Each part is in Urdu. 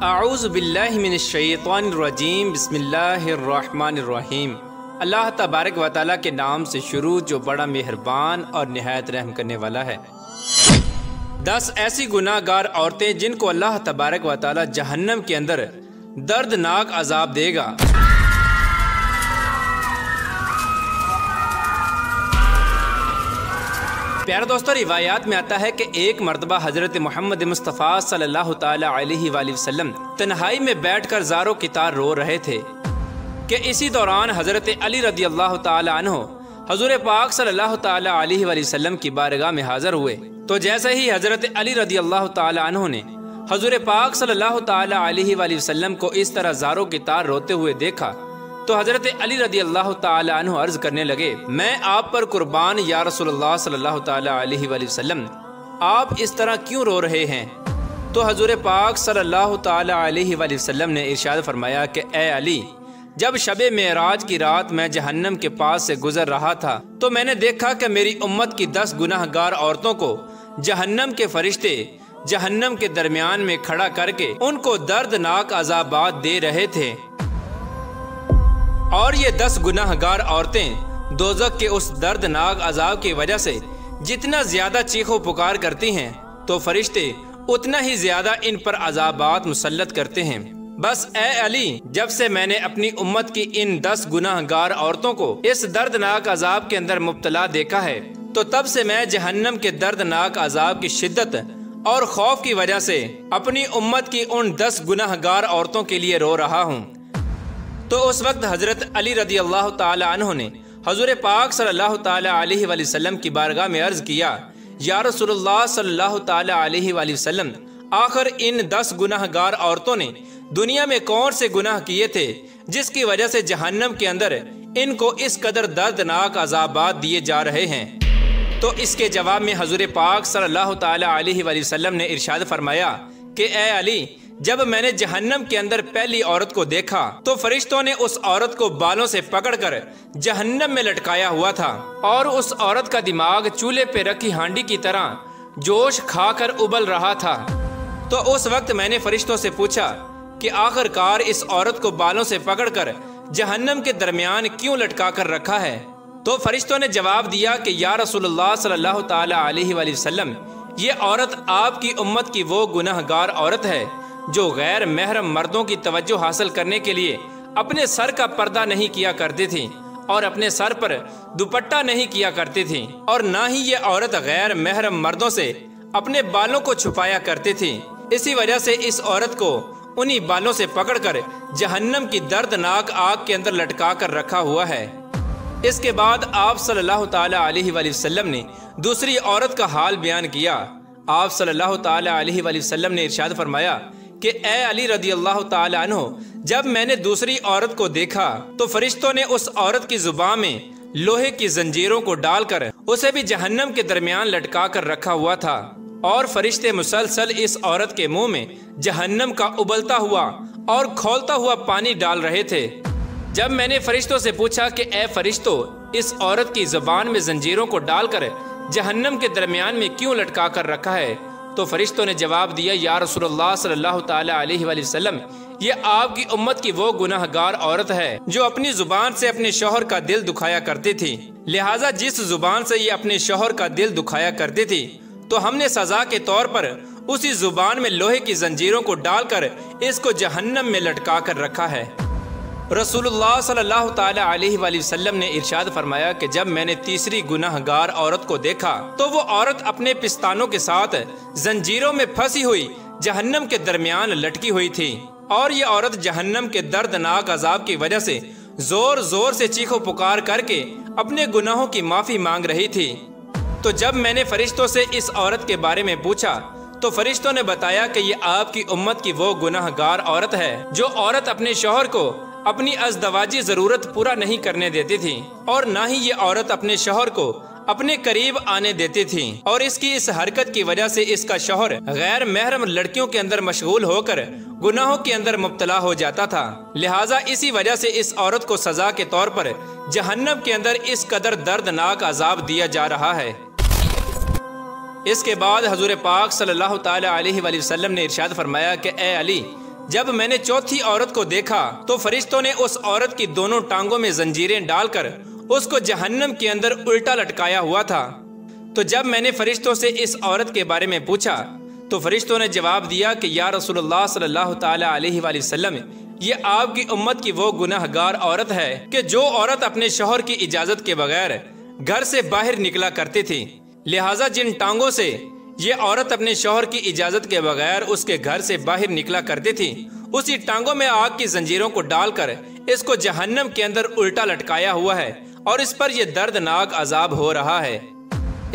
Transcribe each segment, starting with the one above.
اعوذ باللہ من الشیطان الرجیم بسم اللہ الرحمن الرحیم۔ اللہ تبارک و تعالیٰ کے نام سے شروع جو بڑا مہربان اور نہایت رحم کرنے والا ہے۔ 10 ایسی گناہ گار عورتیں جن کو اللہ تبارک و تعالیٰ جہنم کے اندر دردناک عذاب دے گا۔ پیارے دوستو، روایات میں آتا ہے کہ ایک مرتبہ حضرت محمد مصطفیٰ صلی اللہ تعالیٰ علیہ وآلہ وسلم تنہائی میں بیٹھ کر زار و کتار رو رہے تھے کہ اسی دوران حضرت علی رضی اللہ تعالیٰ عنہ حضور پاک صلی اللہ تعالیٰ علیہ وآلہ وسلم کی بارگاہ میں حاضر ہوئے۔ تو جیسے ہی حضرت علی رضی اللہ تعالیٰ عنہ نے حضور پاک صلی اللہ تعالیٰ علیہ وآلہ وسلم کو اس طرح زار و کتار روتے ہوئے دیکھا تو حضرت علی رضی اللہ تعالیٰ عنہ عرض کرنے لگے، میں آپ پر قربان یا رسول اللہ صلی اللہ تعالیٰ علیہ وآلہ وسلم، آپ اس طرح کیوں رو رہے ہیں؟ تو حضور پاک صلی اللہ تعالیٰ علیہ وآلہ وسلم نے ارشاد فرمایا کہ اے علی، جب شب معراج کی رات میں جہنم کے پاس سے گزر رہا تھا تو میں نے دیکھا کہ میری امت کی 10 گناہ گار عورتوں کو جہنم کے فرشتے جہنم کے درمیان میں کھڑا کر کے ان کو دردناک عذابات دے رہے تھے، اور یہ 10 گناہ گار عورتیں دوزخ کے اس دردناک عذاب کی وجہ سے جتنا زیادہ چیخو پکار کرتی ہیں تو فرشتے اتنا ہی زیادہ ان پر عذابات مسلط کرتے ہیں۔ بس اے علی، جب سے میں نے اپنی امت کی ان 10 گناہ گار عورتوں کو اس دردناک عذاب کے اندر مبتلا دیکھا ہے تو تب سے میں جہنم کے دردناک عذاب کی شدت اور خوف کی وجہ سے اپنی امت کی ان 10 گناہ گار عورتوں کے لیے رو رہا ہوں۔ تو اس وقت حضرت علی رضی اللہ تعالی عنہ نے حضور پاک صلی اللہ تعالی علیہ وآلہ وسلم کی بارگاہ میں عرض کیا، یا رسول اللہ صلی اللہ تعالی علیہ وآلہ وسلم، آخر ان 10 گناہ گار عورتوں نے دنیا میں کون سے گناہ کیے تھے جس کی وجہ سے جہنم کے اندر ان کو اس قدر دردناک عذابات دیے جا رہے ہیں؟ تو اس کے جواب میں حضور پاک صلی اللہ تعالی علیہ وآلہ وسلم نے ارشاد فرمایا کہ اے علی، جب میں نے جہنم کے اندر پہلی عورت کو دیکھا تو فرشتوں نے اس عورت کو بالوں سے پکڑ کر جہنم میں لٹکایا ہوا تھا، اور اس عورت کا دماغ چولہے پہ رکھی ہانڈی کی طرح جوش کھا کر ابل رہا تھا۔ تو اس وقت میں نے فرشتوں سے پوچھا کہ آخر کار اس عورت کو بالوں سے پکڑ کر جہنم کے درمیان کیوں لٹکا کر رکھا ہے؟ تو فرشتوں نے جواب دیا کہ یا رسول اللہ صلی اللہ تعالی علیہ وآلہ وسلم، یہ عورت آپ کی امت کی وہ گناہ گار عورت ہے جو غیر محرم مردوں کی توجہ حاصل کرنے کے لیے اپنے سر کا پردہ نہیں کیا کرتی تھی اور اپنے سر پر دوپٹہ نہیں کیا کرتی تھی، اور نہ ہی یہ عورت غیر محرم مردوں سے اپنے بالوں کو چھپایا کرتی تھی۔ اسی وجہ سے اس عورت کو انہی بالوں سے پکڑ کر جہنم کی دردناک آگ کے اندر لٹکا کر رکھا ہوا ہے۔ اس کے بعد آپ صلی اللہ تعالی علیہ وآلہ وسلم نے دوسری عورت کا حال بیان کیا۔ آپ صلی اللہ تعالی علیہ وآلہ وسلم نے ارشاد فرمایا کہ اے علی رضی اللہ تعالی عنہ، جب میں نے دوسری عورت کو دیکھا تو فرشتوں نے اس عورت کی زبان میں لوہے کی زنجیروں کو ڈال کر اسے بھی جہنم کے درمیان لٹکا کر رکھا ہوا تھا، اور فرشتے مسلسل اس عورت کے منہ میں جہنم کا ابلتا ہوا اور کھولتا ہوا پانی ڈال رہے تھے۔ جب میں نے فرشتوں سے پوچھا کہ اے فرشتوں، اس عورت کی زبان میں زنجیروں کو ڈال کر جہنم کے درمیان میں کیوں لٹکا کر رکھا ہے؟ تو فرشتوں نے جواب دیا، یا رسول اللہ صلی اللہ تعالی علیہ وآلہ وسلم، یہ آپ کی امت کی وہ گناہ گار عورت ہے جو اپنی زبان سے اپنے شوہر کا دل دکھایا کرتی تھی، لہٰذا جس زبان سے یہ اپنے شوہر کا دل دکھایا کرتی تھی تو ہم نے سزا کے طور پر اسی زبان میں لوہے کی زنجیروں کو ڈال کر اس کو جہنم میں لٹکا کر رکھا ہے۔ رسول اللہ صلی اللہ تعالی علیہ وآلہ وسلم نے ارشاد فرمایا کہ جب میں نے تیسری گناہ گار عورت کو دیکھا تو وہ عورت اپنے پستانوں کے ساتھ زنجیروں میں پھنسی ہوئی جہنم کے درمیان لٹکی ہوئی تھی، اور یہ عورت جہنم کے دردناک عذاب کی وجہ سے زور زور سے چیخو پکار کر کے اپنے گناہوں کی معافی مانگ رہی تھی۔ تو جب میں نے فرشتوں سے اس عورت کے بارے میں پوچھا تو فرشتوں نے بتایا کہ یہ آپ کی امت کی وہ گناہ گار عورت ہے جو عورت اپنے شوہر کو اپنی ازدواجی ضرورت پورا نہیں کرنے دیتی تھی، اور نہ ہی یہ عورت اپنے شوہر کو اپنے قریب آنے دیتی تھی، اور اس کی اس حرکت کی وجہ سے اس کا شوہر غیر محرم لڑکیوں کے اندر مشغول ہو کر گناہوں کے اندر مبتلا ہو جاتا تھا، لہٰذا اسی وجہ سے اس عورت کو سزا کے طور پر جہنم کے اندر اس قدر دردناک عذاب دیا جا رہا ہے۔ اس کے بعد حضور پاک صلی اللہ تعالی علیہ وآلہ وسلم نے ارشاد فرمایا کہ اے علی، جب میں نے چوتھی عورت کو دیکھا تو فرشتوں نے اس عورت کی دونوں ٹانگوں میں زنجیریں ڈال کر اس کو جہنم کے اندر الٹا لٹکایا ہوا تھا۔ تو جب میں نے فرشتوں سے اس عورت کے بارے میں پوچھا تو فرشتوں نے جواب دیا کہ یا رسول اللہ صلی اللہ تعالی علیہ وآلہ وسلم، یہ آپ کی امت کی وہ گناہ گار عورت ہے کہ جو عورت اپنے شوہر کی اجازت کے بغیر گھر سے باہر نکلا کرتی تھی، لہٰذا جن ٹانگوں سے یہ عورت اپنے شوہر کی اجازت کے بغیر اس کے گھر سے باہر نکلا کرتی تھی، اسی ٹانگوں میں آگ کی زنجیروں کو ڈال کر اس کو جہنم کے اندر الٹا لٹکایا ہوا ہے اور اس پر یہ دردناک عذاب ہو رہا ہے۔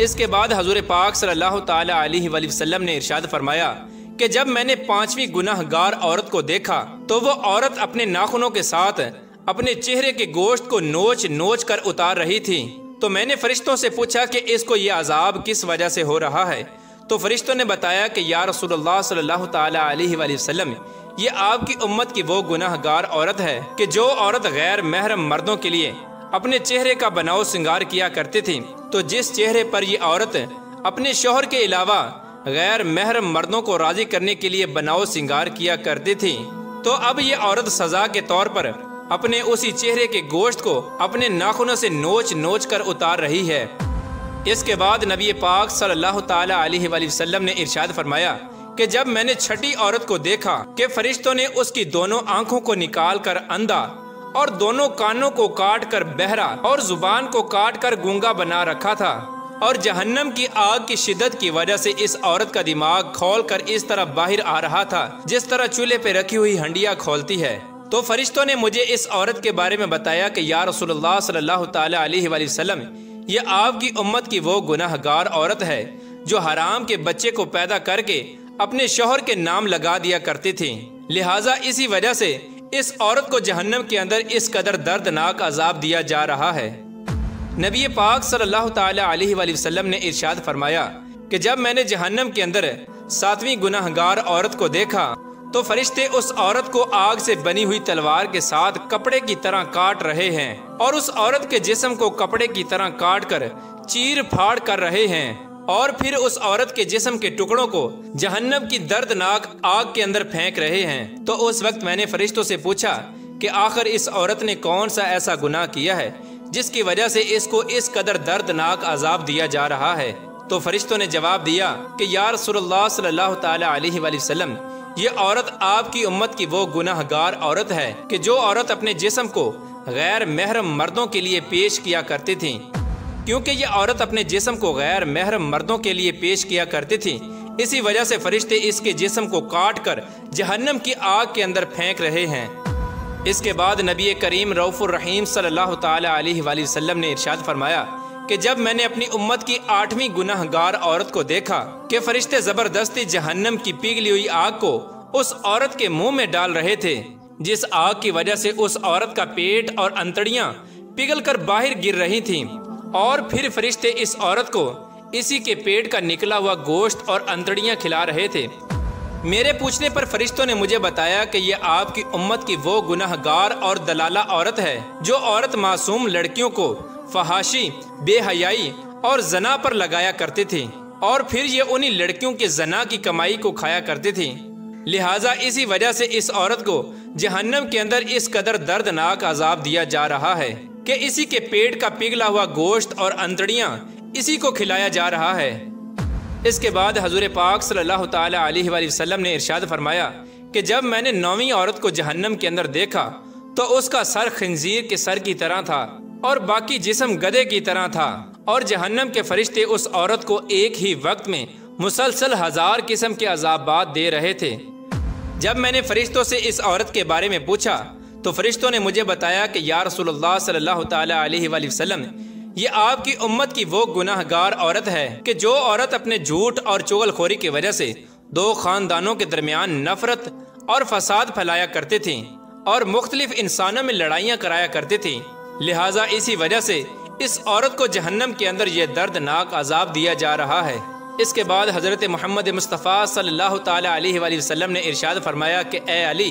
اس کے بعد حضور پاک صلی اللہ تعالی علیہ وآلہ وسلم نے ارشاد فرمایا کہ جب میں نے پانچویں گناہ گار عورت کو دیکھا تو وہ عورت اپنے ناخنوں کے ساتھ اپنے چہرے کے گوشت کو نوچ نوچ کر اتار رہی تھی۔ تو میں نے فرشتوں سے پوچھا کہ اس کو یہ عذاب کس وجہ سے ہو رہا ہے؟ تو فرشتوں نے بتایا کہ یا رسول اللہ صلی اللہ تعالی علیہ وآلہ وسلم، یہ آپ کی امت کی وہ گناہ گار عورت ہے کہ جو عورت غیر محرم مردوں کے لیے اپنے چہرے کا بناؤ سنگار کیا کرتی تھی، تو جس چہرے پر یہ عورت اپنے شوہر کے علاوہ غیر محرم مردوں کو راضی کرنے کے لیے بناؤ سنگار کیا کرتی تھی، تو اب یہ عورت سزا کے طور پر اپنے اسی چہرے کے گوشت کو اپنے ناخنوں سے نوچ نوچ کر اتار رہی ہے۔ اس کے بعد نبی پاک صلی اللہ تعالی علیہ وآلہ وسلم نے ارشاد فرمایا کہ جب میں نے چھٹی عورت کو دیکھا کہ فرشتوں نے اس کی دونوں آنکھوں کو نکال کر اندھا اور دونوں کانوں کو کاٹ کر بہرا اور زبان کو کاٹ کر گونگا بنا رکھا تھا، اور جہنم کی آگ کی شدت کی وجہ سے اس عورت کا دماغ کھول کر اس طرح باہر آ رہا تھا جس طرح چولہے پہ رکھی ہوئی ہنڈیاں کھولتی ہے، تو فرشتوں نے مجھے اس عورت کے بارے میں بتایا کہ یا رسول اللہ صلی اللہ تعالی علیہ وآلہ وسلم، یہ آپ کی امت کی وہ گناہ گار عورت ہے جو حرام کے بچے کو پیدا کر کے اپنے شوہر کے نام لگا دیا کرتی تھی، لہٰذا اسی وجہ سے اس عورت کو جہنم کے اندر اس قدر دردناک عذاب دیا جا رہا ہے۔ نبی پاک صلی اللہ تعالی علیہ وآلہ وسلم نے ارشاد فرمایا کہ جب میں نے جہنم کے اندر ساتویں گناہ گار عورت کو دیکھا تو فرشتے اس عورت کو آگ سے بنی ہوئی تلوار کے ساتھ کپڑے کی طرح کاٹ رہے ہیں اور اس عورت کے جسم کو کپڑے کی طرح کاٹ کر چیر پھاڑ کر رہے ہیں، اور پھر اس عورت کے جسم کے ٹکڑوں کو جہنم کی دردناک آگ کے اندر پھینک رہے ہیں۔ تو اس وقت میں نے فرشتوں سے پوچھا کہ آخر اس عورت نے کون سا ایسا گناہ کیا ہے جس کی وجہ سے اس کو اس قدر دردناک عذاب دیا جا رہا ہے؟ تو فرشتوں نے جواب دیا کہ یا رسول اللہ صلی اللہ تعالی علیہ وآلہ وسلم، یہ عورت آپ کی امت کی وہ گناہ گار عورت ہے کہ جو عورت اپنے جسم کو غیر محرم مردوں کے لیے پیش کیا کرتی تھی۔ کیونکہ یہ عورت اپنے جسم کو غیر محرم مردوں کے لیے پیش کیا کرتی تھی، اسی وجہ سے فرشتے اس کے جسم کو کاٹ کر جہنم کی آگ کے اندر پھینک رہے ہیں۔ اس کے بعد نبی کریم رؤوف الرحیم صلی اللہ تعالی علیہ وآلہ وسلم نے ارشاد فرمایا کہ جب میں نے اپنی امت کی 8ویں گناہ گار عورت کو دیکھا کہ فرشتے زبردستی جہنم کی پگھلی ہوئی آگ کو اس عورت کے منہ میں ڈال رہے تھے، جس آگ کی وجہ سے اس عورت کا پیٹ اور انتڑیاں پگھل کر باہر گر رہی تھیں، اور پھر فرشتے اس عورت کو اسی کے پیٹ کا نکلا ہوا گوشت اور انتڑیاں کھلا رہے تھے۔ میرے پوچھنے پر فرشتوں نے مجھے بتایا کہ یہ آپ کی امت کی وہ گناہ گار اور دلالہ عورت ہے جو عورت معصوم لڑکیوں کو فحاشی، بے حیائی اور زنا پر لگایا کرتی تھی، اور پھر یہ انہی لڑکیوں کے زنا کی کمائی کو کھایا کرتی تھی، لہٰذا اسی وجہ سے اس عورت کو جہنم کے اندر اس قدر دردناک عذاب دیا جا رہا ہے کہ اسی کے پیٹ کا پگھلا ہوا گوشت اور انتڑیاں اسی کو کھلایا جا رہا ہے۔ اس کے بعد حضور پاک صلی اللہ تعالی علیہ وآلہ وسلم نے ارشاد فرمایا کہ جب میں نے 9ویں عورت کو جہنم کے اندر دیکھا تو اس کا سر خنزیر کے سر کی طرح تھا اور باقی جسم گدھے کی طرح تھا، اور جہنم کے فرشتے اس عورت کو ایک ہی وقت میں مسلسل 1000 قسم کے عذابات دے رہے تھے۔ جب میں نے فرشتوں سے اس عورت کے بارے میں پوچھا تو فرشتوں نے مجھے بتایا کہ یا رسول اللہ صلی اللہ تعالی علیہ وآلہ وسلم، یہ آپ کی امت کی وہ گناہ گار عورت ہے کہ جو عورت اپنے جھوٹ اور چغل خوری کی وجہ سے 2 خاندانوں کے درمیان نفرت اور فساد پھیلایا کرتے تھیں اور مختلف انسانوں میں لڑائیاں کرایا کرتے تھیں، لہٰذا اسی وجہ سے اس عورت کو جہنم کے اندر یہ دردناک عذاب دیا جا رہا ہے۔ اس کے بعد حضرت محمد مصطفیٰ صلی اللہ تعالی علیہ وآلہ وسلم نے ارشاد فرمایا کہ اے علی،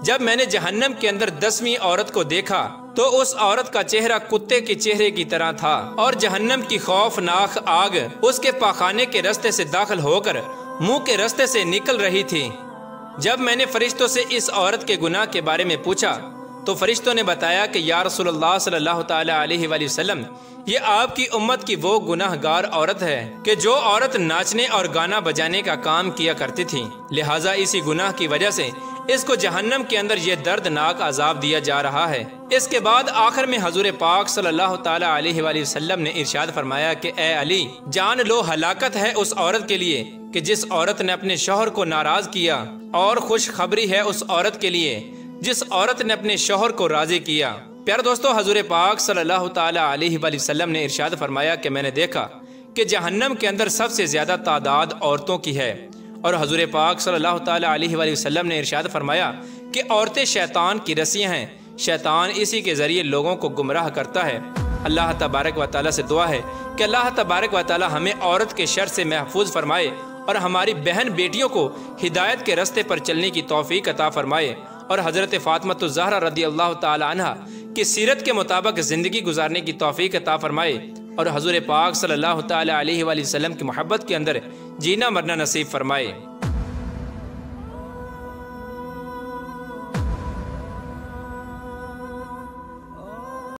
جب میں نے جہنم کے اندر 10ویں عورت کو دیکھا تو اس عورت کا چہرہ کتے کے چہرے کی طرح تھا، اور جہنم کی خوفناک آگ اس کے پاخانے کے رستے سے داخل ہو کر منہ کے رستے سے نکل رہی تھی۔ جب میں نے فرشتوں سے اس عورت کے گناہ کے بارے میں پوچھا تو فرشتوں نے بتایا کہ یا رسول اللہ صلی اللہ تعالی علیہ وآلہ وسلم، یہ آپ کی امت کی وہ گناہ گار عورت ہے کہ جو عورت ناچنے اور گانا بجانے کا کام کیا کرتی تھی، لہٰذا اسی گناہ کی وجہ سے اس کو جہنم کے اندر یہ دردناک عذاب دیا جا رہا ہے۔ اس کے بعد آخر میں حضور پاک صلی اللہ تعالی علیہ وآلہ وسلم نے ارشاد فرمایا کہ اے علی، جان لو ہلاکت ہے اس عورت کے لیے کہ جس عورت نے اپنے شوہر کو ناراض کیا، اور خوشخبری ہے اس عورت کے لیے جس عورت نے اپنے شوہر کو راضی کیا۔ پیارے دوستو، حضور پاک صلی اللہ تعالی علیہ وآلہ وسلم نے ارشاد فرمایا کہ میں نے دیکھا کہ جہنم کے اندر سب سے زیادہ تعداد عورتوں کی ہے، اور حضور پاک صلی اللہ تعالی علیہ وآلہ وسلم نے ارشاد فرمایا کہ عورتیں شیطان کی رسیاں ہیں، شیطان اسی کے ذریعے لوگوں کو گمراہ کرتا ہے۔ اللہ تبارک و تعالیٰ سے دعا ہے کہ اللہ تبارک و تعالیٰ ہمیں عورت کے شر سے محفوظ فرمائے اور ہماری بہن بیٹیوں کو ہدایت کے رستے پر چلنے کی توفیق عطا فرمائے، اور حضرت فاطمہ الزہرا رضی اللہ تعالی عنہ کی سیرت کے مطابق زندگی گزارنے کی توفیق عطا فرمائے، اور حضور پاک صلی اللہ تعالی علیہ وآلہ وسلم کی محبت کے اندر جینا مرنا نصیب فرمائے۔